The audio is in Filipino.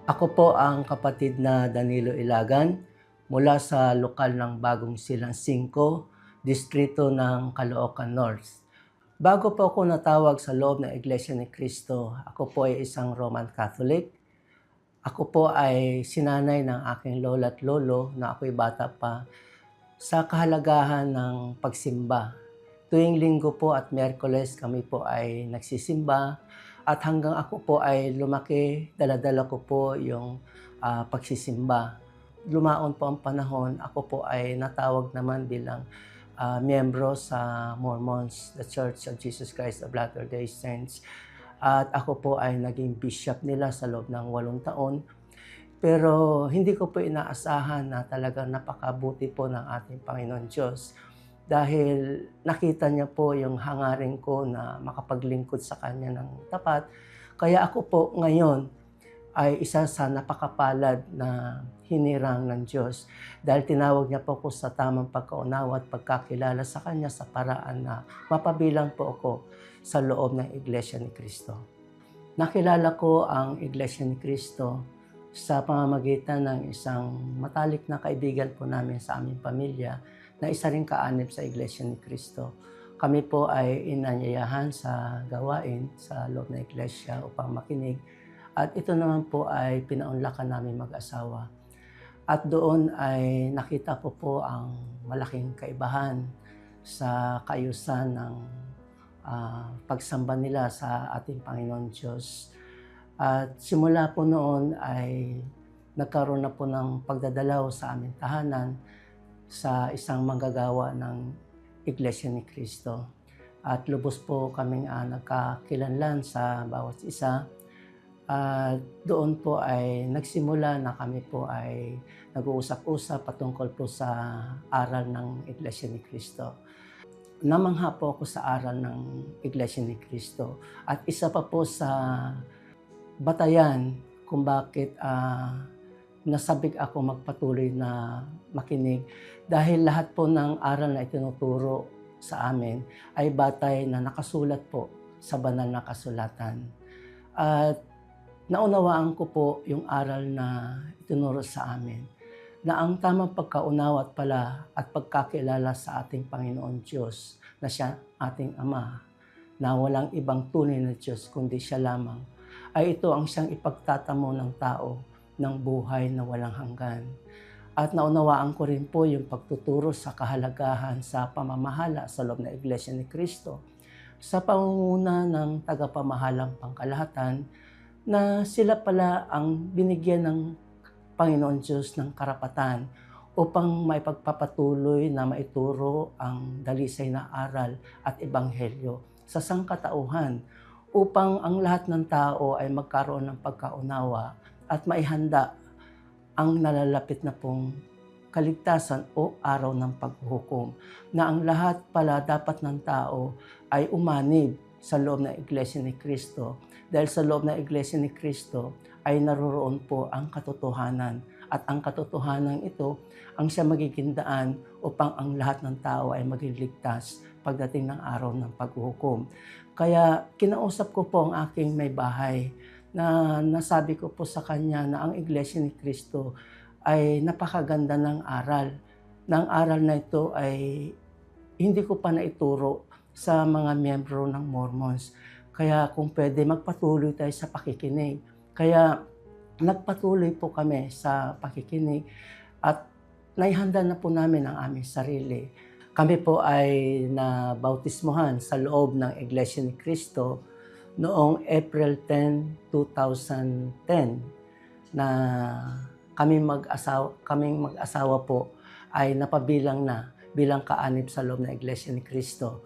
Ako po ang kapatid na Danilo Ilagan mula sa lokal ng Bagong Silang 5, distrito ng Caloocan North. Bago po ako natawag sa loob ng Iglesia ni Cristo, ako po ay isang Roman Catholic. Ako po ay sinanay ng aking lola at lolo na ako'y bata pa sa kahalagahan ng pagsimba. Tuwing Linggo po at Miyerkules kami po ay nagsisimba at hanggang ako po ay lumaki, dala-dala ko po yung pagsisimba. Lumaon po ang panahon, ako po ay natawag naman bilang miyembro sa Mormons, the Church of Jesus Christ of Latter-day Saints. At ako po ay naging bishop nila sa loob ng 8 taon. Pero hindi ko po inaasahan na talagang napakabuti po ng ating Panginoon Diyos dahil nakita niya po yung hangarin ko na makapaglingkod sa Kanya ng tapat. Kaya ako po ngayon ay isa sa napakapalad na hinirang ng Diyos dahil tinawag niya po ako sa tamang pagkaunawa at pagkakilala sa Kanya sa paraan na mapabilang po ako sa loob ng Iglesia ni Cristo. Nakilala ko ang Iglesia ni Cristo sa pamamagitan ng isang matalik na kaibigan po namin sa aming pamilya na isa ring kaanib sa Iglesia ni Cristo. Kami po ay inanyayahan sa gawain sa loob ng Iglesia upang makinig at ito naman po ay pinaunlakan namin mag-asawa. At doon ay nakita ko po ang malaking kaibahan sa kaayusan ng pagsamba nila sa ating Panginoon Diyos. At simula po noon ay nagkaroon na po ng pagdadalaw sa aming tahanan sa isang manggagawa ng Iglesia ni Cristo. At lubos po kaming nagkakilanlan sa bawat isa. At doon po ay nagsimula na kami po ay nag-uusap-usap patungkol po sa aral ng Iglesia ni Cristo. Namangha po ako sa aral ng Iglesia ni Cristo. At isa pa po sa batayan kung bakit nasabik ako magpatuloy na makinig dahil lahat po ng aral na itinuturo sa amin ay batay na nakasulat po sa banal na kasulatan. At naunawaan ko po yung aral na itinuro sa amin na ang tamang pagkaunawa pala at pagkakilala sa ating Panginoon Diyos na siya ating Ama na walang ibang tunay na Diyos kundi siya lamang ay ito ang siyang ipagtatamo ng tao ng buhay na walang hanggan. At naunawaan ko rin po yung pagtuturo sa kahalagahan sa pamamahala sa loob ng Iglesia ni Cristo sa pangunguna ng tagapamahalang pangkalahatan na sila pala ang binigyan ng Panginoon Diyos ng karapatan upang maipagpapatuloy na maituro ang dalisay na aral at ebanghelyo sa sangkatauhan upang ang lahat ng tao ay magkaroon ng pagkaunawa at maihanda ang nalalapit na pong kaligtasan o araw ng paghuhukom na ang lahat pala dapat ng tao ay umanib sa loob ng Iglesia ni Cristo dahil sa loob ng Iglesia ni Cristo ay naroroon po ang katotohanan at ang katotohanan ito ang siya magiging daan upang ang lahat ng tao ay maging ligtas pagdating ng araw ng paghuhukom. Kaya kinausap ko po ang aking may bahay na nasabi ko po sa kanya na ang Iglesia ni Cristo ay napakaganda ng aral. Na ang aral na ito ay hindi ko pa naituro sa mga miyembro ng Mormons. Kaya kung pwede magpatuloy tayo sa pakikinig. Kaya nagpatuloy po kami sa pakikinig at naihanda na po namin ang aming sarili. Kami po ay nabautismohan sa loob ng Iglesia ni Cristo noong April 10, 2010 na kaming mag-asawa po ay napabilang na bilang kaanib sa loob ng Iglesia ni Cristo.